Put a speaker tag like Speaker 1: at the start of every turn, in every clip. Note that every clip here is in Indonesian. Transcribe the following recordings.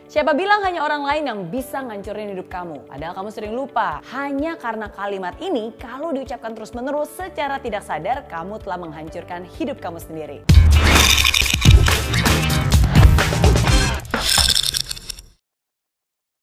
Speaker 1: Siapa bilang hanya orang lain yang bisa ngancurin hidup kamu? Padahal kamu sering lupa. Hanya karena kalimat ini kalau diucapkan terus-menerus secara tidak sadar, kamu telah menghancurkan hidup kamu sendiri.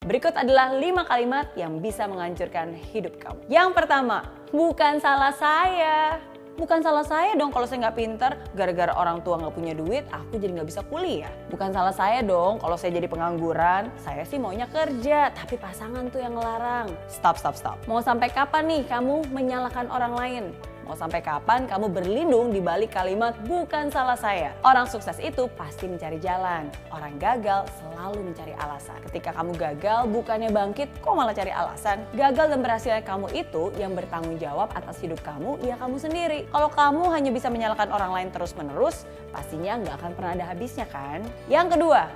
Speaker 1: Berikut adalah 5 kalimat yang bisa menghancurkan hidup kamu. Yang pertama, bukan salah saya. Bukan salah saya dong kalau saya nggak pinter, gara-gara orang tua nggak punya duit, aku jadi nggak bisa kuliah. Bukan salah saya dong kalau saya jadi pengangguran, saya sih maunya kerja, tapi pasangan tuh yang ngelarang. Stop. Mau sampai kapan nih kamu menyalahkan orang lain? Mau sampai kapan kamu berlindung di balik kalimat bukan salah saya? Orang sukses itu pasti mencari jalan. Orang gagal selalu mencari alasan. Ketika kamu gagal bukannya bangkit, kok malah cari alasan? Gagal dan berhasilnya kamu itu yang bertanggung jawab atas hidup kamu, ya kamu sendiri. Kalau kamu hanya bisa menyalahkan orang lain terus-menerus, pastinya nggak akan pernah ada habisnya kan? Yang kedua,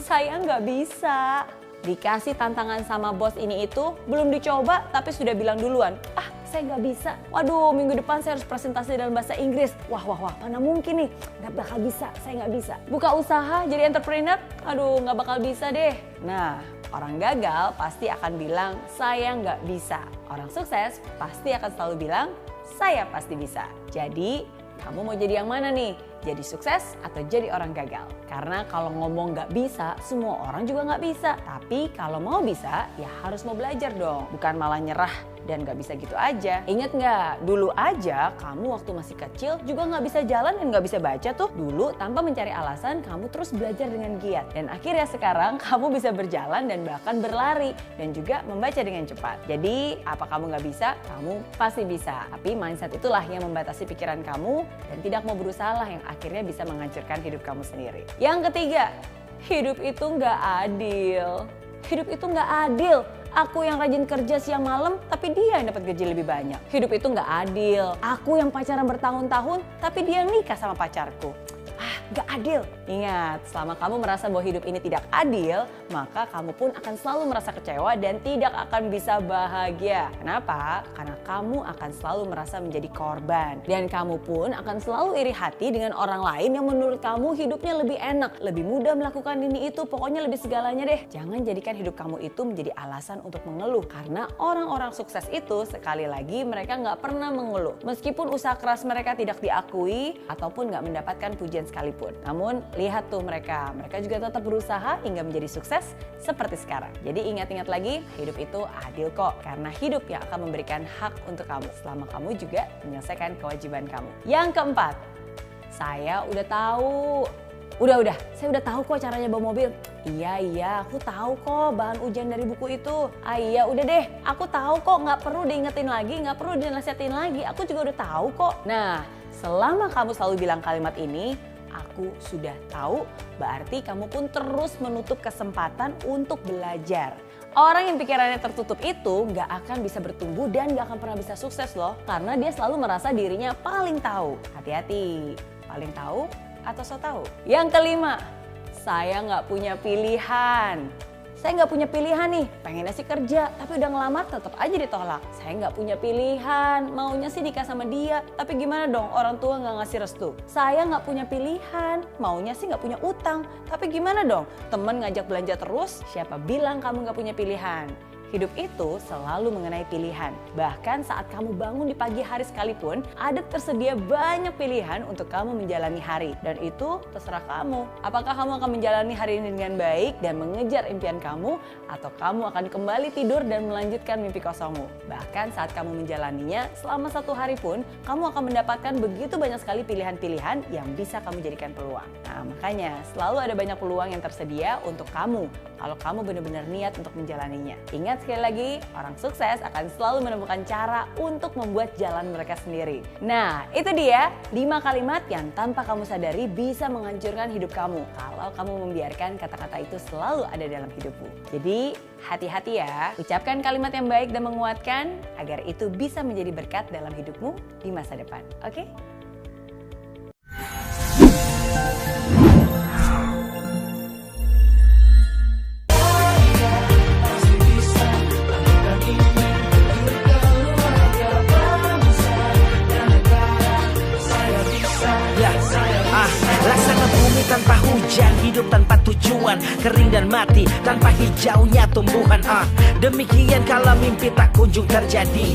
Speaker 1: saya nggak bisa. Dikasih tantangan sama bos ini itu, belum dicoba tapi sudah bilang duluan, saya nggak bisa. Waduh, minggu depan saya harus presentasi dalam bahasa Inggris. Wah, mana mungkin nih, nggak bakal bisa, saya nggak bisa. Buka usaha jadi entrepreneur, aduh nggak bakal bisa deh. Nah, orang gagal pasti akan bilang, saya nggak bisa. Orang sukses pasti akan selalu bilang, saya pasti bisa. Jadi, kamu mau jadi yang mana nih? Jadi sukses atau jadi orang gagal? Karena kalau ngomong nggak bisa, semua orang juga nggak bisa. Tapi kalau mau bisa, ya harus mau belajar dong. Bukan malah nyerah dan gak bisa gitu aja. Ingat nggak? Dulu aja kamu waktu masih kecil juga nggak bisa jalan dan nggak bisa baca tuh. Dulu tanpa mencari alasan kamu terus belajar dengan giat. Dan akhirnya sekarang kamu bisa berjalan dan bahkan berlari. Dan juga membaca dengan cepat. Jadi apa kamu nggak bisa? Kamu pasti bisa. Tapi mindset itulah yang membatasi pikiran kamu. Dan tidak mau berusaha lah yang akhirnya bisa menghancurkan hidup kamu sendiri. Yang ketiga, hidup itu nggak adil. Hidup itu nggak adil. Aku yang rajin kerja siang malam, tapi dia yang dapat gaji lebih banyak. Hidup itu nggak adil. Aku yang pacaran bertahun-tahun, tapi dia nikah sama pacarku. Gak adil. Ingat, selama kamu merasa bahwa hidup ini tidak adil, maka kamu pun akan selalu merasa kecewa dan tidak akan bisa bahagia. Kenapa? Karena kamu akan selalu merasa menjadi korban. Dan kamu pun akan selalu iri hati dengan orang lain yang menurut kamu hidupnya lebih enak, lebih mudah melakukan ini itu, pokoknya lebih segalanya deh. Jangan jadikan hidup kamu itu menjadi alasan untuk mengeluh. Karena orang-orang sukses itu sekali lagi mereka gak pernah mengeluh. Meskipun usaha keras mereka tidak diakui ataupun gak mendapatkan pujian sekalipun. Namun lihat tuh mereka juga tetap berusaha hingga menjadi sukses seperti sekarang. Jadi ingat-ingat lagi, hidup itu adil kok. Karena hidup yang akan memberikan hak untuk kamu selama kamu juga menyelesaikan kewajiban kamu. Yang keempat, saya udah tahu. Udah, saya udah tahu kok caranya bawa mobil. Iya, aku tahu kok bahan ujian dari buku itu. Iya, udah deh, aku tahu kok, nggak perlu diingetin lagi, nggak perlu dinasihatin lagi. Aku juga udah tahu kok. Nah, selama kamu selalu bilang kalimat ini, aku sudah tahu, berarti kamu pun terus menutup kesempatan untuk belajar. Orang yang pikirannya tertutup itu gak akan bisa bertumbuh dan gak akan pernah bisa sukses loh. Karena dia selalu merasa dirinya paling tahu. Hati-hati, paling tahu atau so tahu. Yang kelima, saya gak punya pilihan. Saya nggak punya pilihan nih, pengennya sih kerja, tapi udah ngelamar tetap aja ditolak. Saya nggak punya pilihan, maunya sih nikah sama dia, tapi gimana dong orang tua nggak ngasih restu. Saya nggak punya pilihan, maunya sih nggak punya utang, tapi gimana dong temen ngajak belanja terus, siapa bilang kamu nggak punya pilihan? Hidup itu selalu mengenai pilihan. Bahkan saat kamu bangun di pagi hari sekalipun, ada tersedia banyak pilihan untuk kamu menjalani hari. Dan itu terserah kamu. Apakah kamu akan menjalani hari ini dengan baik dan mengejar impian kamu, atau kamu akan kembali tidur dan melanjutkan mimpi kosongmu. Bahkan saat kamu menjalaninya, selama 1 hari pun, kamu akan mendapatkan begitu banyak sekali pilihan-pilihan yang bisa kamu jadikan peluang. Nah, makanya selalu ada banyak peluang yang tersedia untuk kamu, kalau kamu benar-benar niat untuk menjalaninya. Ingat sekali lagi, orang sukses akan selalu menemukan cara untuk membuat jalan mereka sendiri. Nah, itu dia 5 kalimat yang tanpa kamu sadari bisa menghancurkan hidup kamu kalau kamu membiarkan kata-kata itu selalu ada dalam hidupmu. Jadi, hati-hati ya, ucapkan kalimat yang baik dan menguatkan agar itu bisa menjadi berkat dalam hidupmu di masa depan. Oke?
Speaker 2: Tanpa hujan, hidup tanpa tujuan, kering dan mati tanpa hijaunya tumbuhan. Demikian kalau mimpi tak kunjung terjadi.